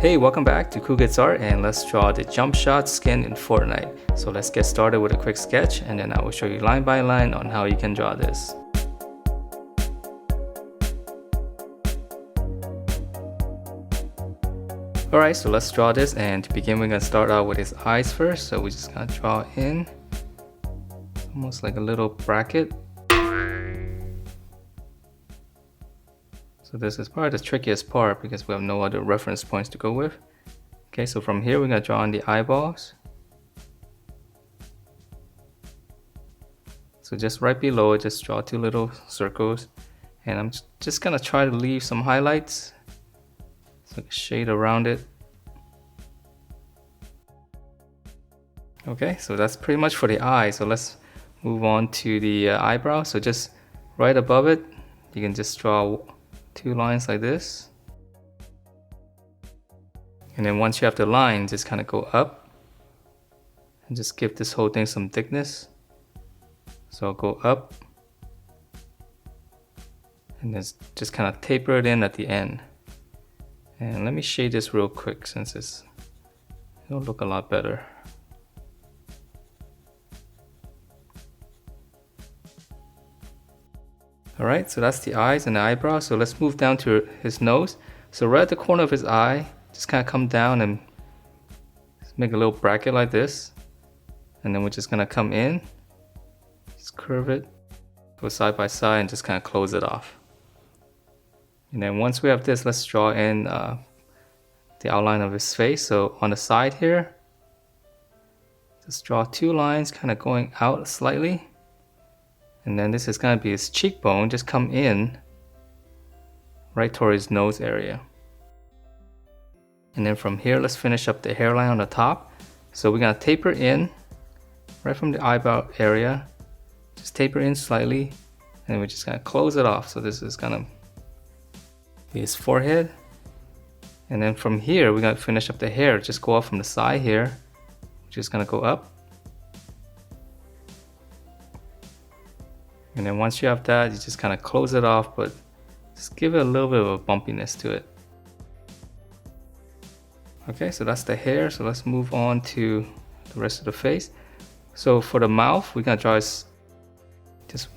Hey, welcome back to Cool Kids Art, and let's draw the Jumpshot skin in Fortnite. So let's get started with a quick sketch, and then I will show you line by line on how you can draw this. Alright, so let's draw this, and to begin we're going to start out with his eyes first. So we're just going to draw in almost like a little bracket. So this is probably the trickiest part because we have no other reference points to go with. Okay, so from here we're going to draw in the eyeballs. So just right below it, just draw two little circles. And I'm just going to try to leave some highlights. So like a shade around it. Okay, so that's pretty much for the eye. So let's move on to the eyebrow. So just right above it, you can just draw two lines like this. And then once you have the line, just kind of go up and just give this whole thing some thickness. So I'll go up and then just kind of taper it in at the end. And let me shade this real quick since it'll look a lot better. Alright, so that's the eyes and the eyebrow. So let's move down to his nose. So right at the corner of his eye, just kind of come down and make a little bracket like this. And then we're just going to come in, just curve it, go side by side and just kind of close it off. And then once we have this, let's draw in the outline of his face. So on the side here, just draw two lines kind of going out slightly. And then this is going to be his cheekbone, just come in right toward his nose area. And then from here, let's finish up the hairline on the top. So we're going to taper in right from the eyebrow area. Just taper in slightly, and we're just going to close it off. So this is going to be his forehead. And then from here, we're going to finish up the hair. Just go off from the side here. We're just going to go up. And then once you have that, you just kind of close it off, but just give it a little bit of a bumpiness to it. Okay, so that's the hair. So let's move on to the rest of the face. So for the mouth, we're gonna draw just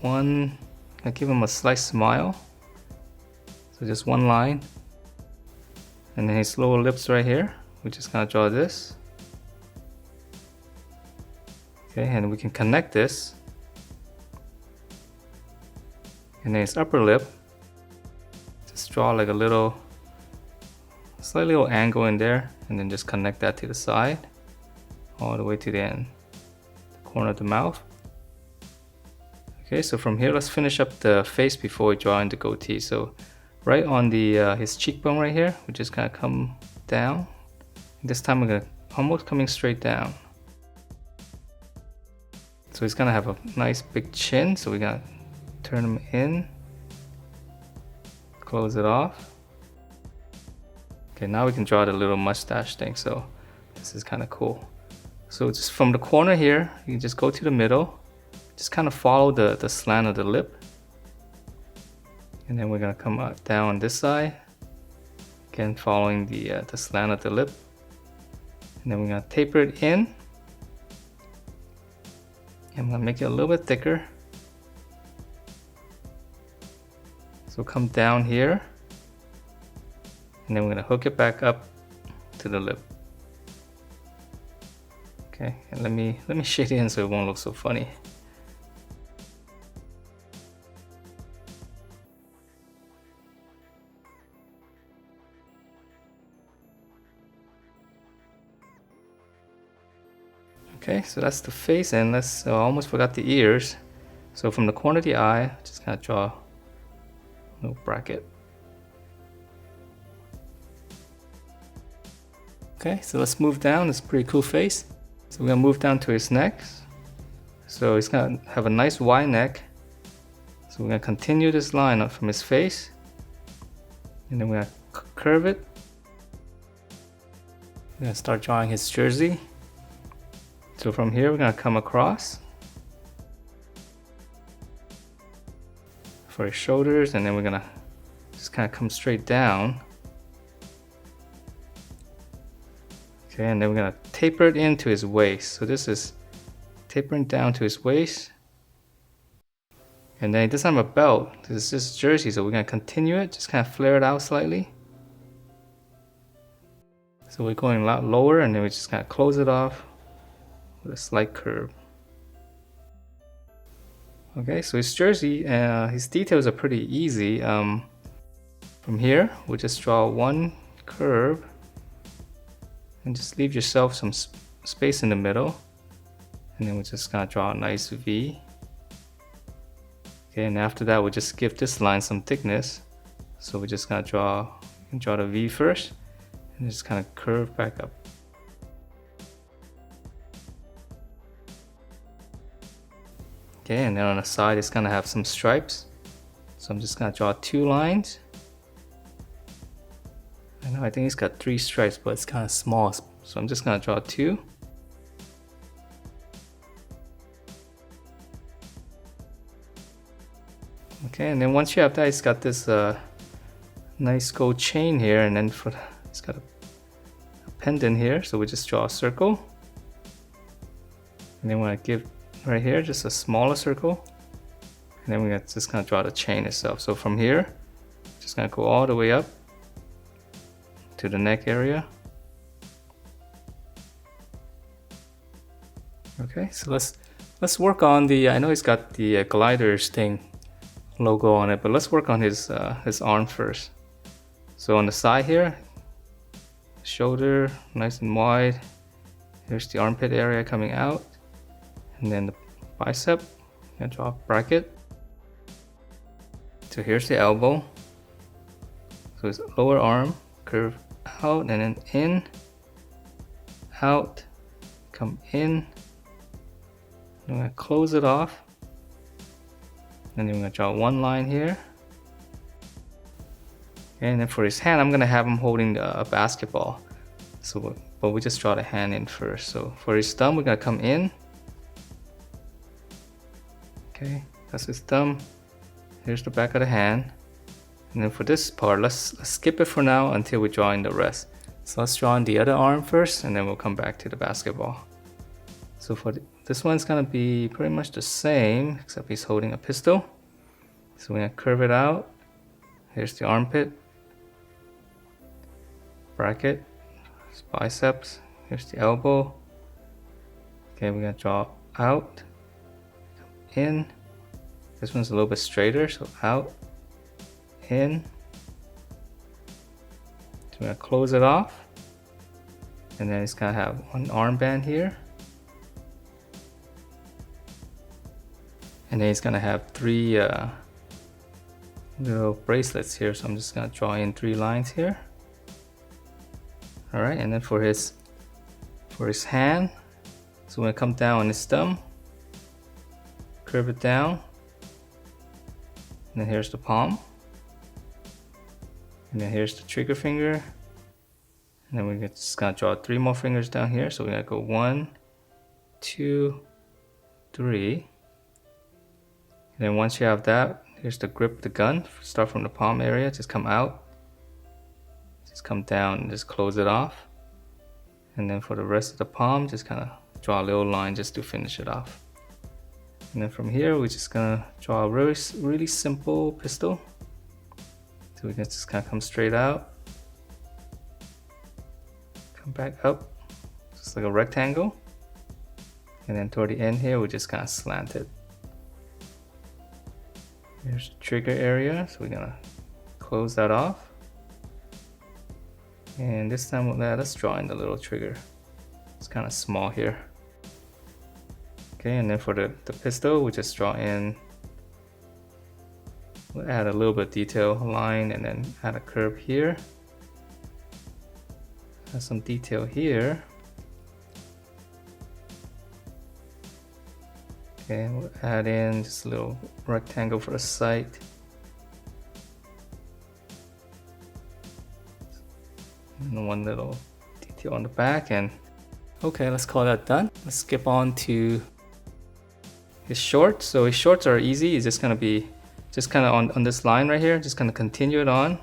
one, give him a slight smile. So just one line. And then his lower lips right here, we're just gonna draw this. Okay, and we can connect this. And then his upper lip, just draw like a little, slight little angle in there, and then just connect that to the side, all the way to the end, the corner of the mouth. Okay, so from here, let's finish up the face before we draw in the goatee. So right on the his cheekbone right here, we just kind of come down. This time we're gonna almost coming straight down. So he's gonna have a nice big chin, so we're gonna turn him in, close it off. Okay, now we can draw the little mustache thing, so this is kind of cool. So just from the corner here, you can just go to the middle, just kind of follow the slant of the lip. And then we're gonna come out down on this side, again following the slant of the lip. And then we're gonna taper it in. And I'm gonna make it a little bit thicker. So come down here, and then we're gonna hook it back up to the lip. Okay, and let me shade it in so it won't look so funny. Okay, so that's the face, and let's I almost forgot the ears. So from the corner of the eye, just kind of draw no bracket. Okay, so let's move down. It's a pretty cool face. So we're gonna move down to his neck. So he's gonna have a nice wide neck. So we're gonna continue this line up from his face, and then we're gonna curve it. We're gonna start drawing his jersey. So from here we're gonna come across for his shoulders, and then we're gonna just kind of come straight down Okay, and then we're gonna taper it into his waist. So this is tapering down to his waist. And then he doesn't have a belt. This is just jersey, so we're gonna continue it, just kind of flare it out slightly. So we're going a lot lower, and then we just kind of close it off with a slight curve. Okay, so his jersey, his details are pretty easy. From here, we'll just draw one curve and just leave yourself some space in the middle. And then we're just gonna draw a nice V. Okay, and after that, we'll just give this line some thickness. So we're just gonna draw the V first, and just kind of curve back up. Okay, and then on the side, it's gonna have some stripes. So I'm just gonna draw 2 lines. I think he's got 3 stripes, but it's kind of small. So I'm just gonna draw 2. Okay, and then once you have that, it's got this nice gold chain here, and then it's got a pendant here. So we just draw a circle, and then we're gonna give right here just a smaller circle, and then we're just gonna draw the chain itself. So from here, just gonna go all the way up to the neck area. Okay, so let's work on the. I know he's got the gliders thing logo on it, but let's work on his arm first. So on the side here, shoulder nice and wide. Here's the armpit area coming out, and then the bicep. I'm gonna draw a bracket. So here's the elbow. So his lower arm curve out and then in, out, come in. I'm gonna close it off. And then we're gonna draw one line here. And then for his hand, I'm gonna have him holding a basketball. So, but we just draw the hand in first. So for his thumb, we're gonna come in. Okay, that's his thumb. Here's the back of the hand. And then for this part, let's skip it for now until we draw in the rest. So let's draw in the other arm first, and then we'll come back to the basketball. So for this one's gonna be pretty much the same, except he's holding a pistol. So we're gonna curve it out. Here's the armpit, bracket, his biceps. Here's the elbow. Okay, we're gonna draw out, in. This one's a little bit straighter, so out, in. So we're gonna close it off, and then it's gonna have one armband here. And then it's gonna have 3 little bracelets here, so I'm just gonna draw in 3 lines here. All right, and then for his hand, so we're gonna come down on his thumb, curve it down, and then here's the palm, and then here's the trigger finger, and then we're just gonna draw 3 more fingers down here. So we're gonna go 1, 2, 3. And then once you have that, here's the grip of the gun. Start from the palm area, just come out, just come down and just close it off. And then for the rest of the palm, just kind of draw a little line just to finish it off. And then from here, we're just gonna draw a really simple pistol. So we can just kind of come straight out, come back up, just like a rectangle. And then toward the end here, we just kind of slant it. Here's the trigger area, so we're gonna close that off. And this time let's draw in the little trigger. It's kind of small here. Okay, and then for the pistol, we just draw in, we'll add a little bit of detail line, and then add a curve here. Add some detail here. Okay, we'll add in just a little rectangle for the sight. And one little detail on the back. And okay, let's call that done. Let's skip on to his shorts. So his shorts are easy. It's just gonna be just kind of on this line right here. Just gonna continue it on.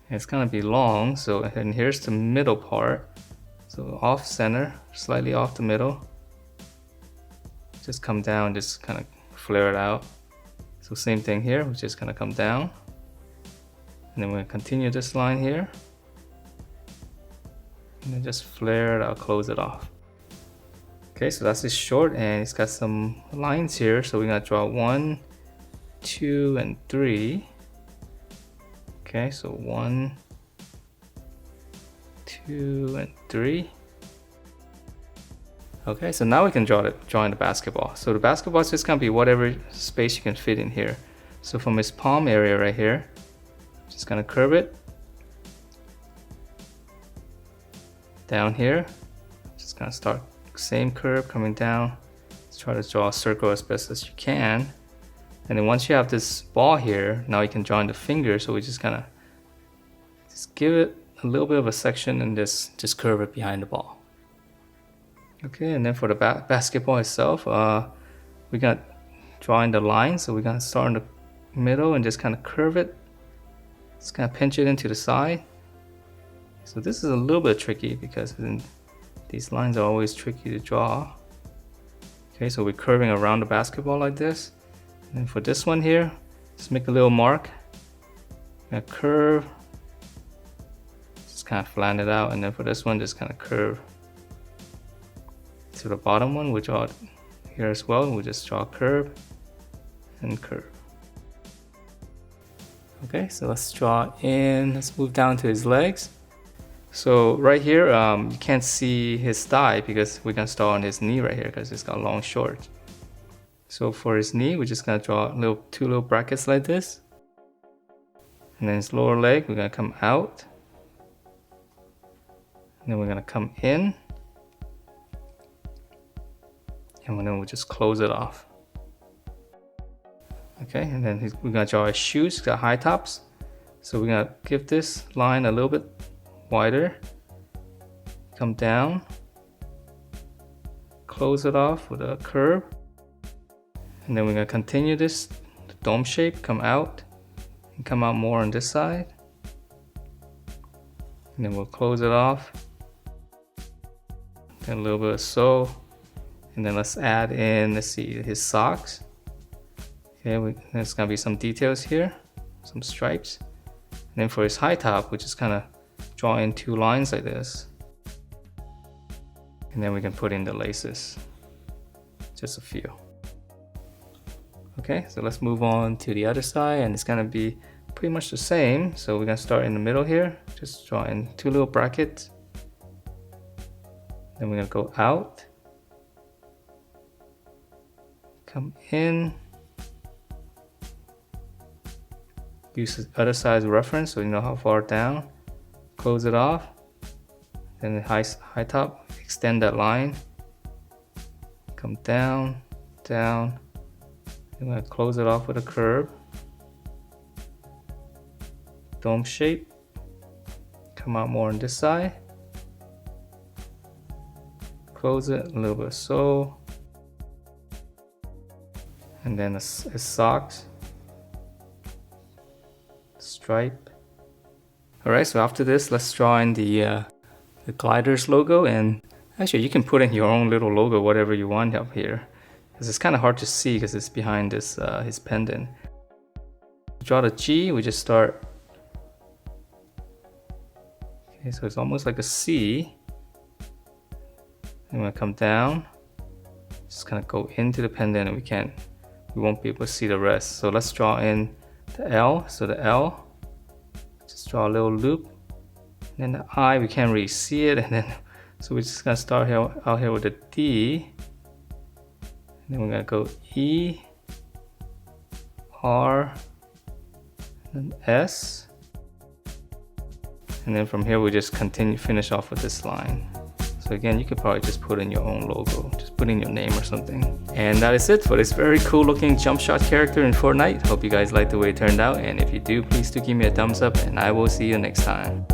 And it's gonna be long. So and here's the middle part. So off center, slightly off the middle. Just come down, just kind of flare it out. So same thing here, we're just gonna come down. And then we're gonna continue this line here. And then just flare it out, close it off. Okay, so that's his short, and it's got some lines here. So we're gonna draw 1, 2, and 3. Okay, so 1, 2, and 3. Okay, so now we can draw in the basketball. So the basketball is just gonna be whatever space you can fit in here. So from his palm area right here, just gonna curve it. Down here, just gonna start same curve coming down. Let's try to draw a circle as best as you can. And then once you have this ball here, now you can draw in the finger. So we just gonna give it a little bit of a section and just curve it behind the ball. Okay, and then for the basketball itself, we're gonna draw in the line. So we're gonna start in the middle and just kind of curve it. Just kind of pinch it into the side. So this is a little bit tricky because these lines are always tricky to draw. Okay, so we're curving around the basketball like this. And for this one here, just make a little mark. Gonna curve. Just kind of flatten it out. And then for this one, just kind of curve. To the bottom one, we draw it here as well. We just draw a curve and curve. Okay, so let's draw in. Let's move down to his legs. So right here, you can't see his thigh because we're gonna start on his knee right here because it's got long shorts. So for his knee, we're just gonna draw two little brackets like this. And then his lower leg, we're gonna come out. And then we're gonna come in. And then we'll just close it off. Okay, and then we're gonna draw his shoes, he's got high tops. So we're gonna give this line a little bit wider, come down, close it off with a curve, and then we're going to continue this dome shape, come out, and come out more on this side, and then we'll close it off, and a little bit of sole, and then let's add in, let's see, his socks. Okay, there's going to be some details here, some stripes, and then for his high top, we just kind of draw in two lines like this, and then we can put in the laces, just a few. Okay, so let's move on to the other side, and it's gonna be pretty much the same. So we're gonna start in the middle here, just draw in two little brackets, then we're gonna go out, come in, use the other side's reference so you know how far down. Close it off, then the high top, extend that line, come down, down, I'm gonna close it off with a curve, dome shape, come out more on this side, close it, a little bit of sole, and then a socks, stripe. Alright, so after this, let's draw in the gliders logo, and actually you can put in your own little logo, whatever you want up here, because it's kind of hard to see because it's behind this his pendant. To draw the G, we just start. Okay, so it's almost like a C. I'm gonna come down, just kind of go into the pendant, and we won't be able to see the rest. So let's draw in the L. So the L. Just draw a little loop, and then the I, we can't really see it, and then so we're just gonna start out here with a D, and then we're gonna go E, R, and S, and then from here we just finish off with this line. So again, you could probably just put in your own logo, just put in your name or something. And that is it for this very cool looking Jumpshot character in Fortnite. Hope you guys liked the way it turned out, and if you do, please do give me a thumbs up, and I will see you next time.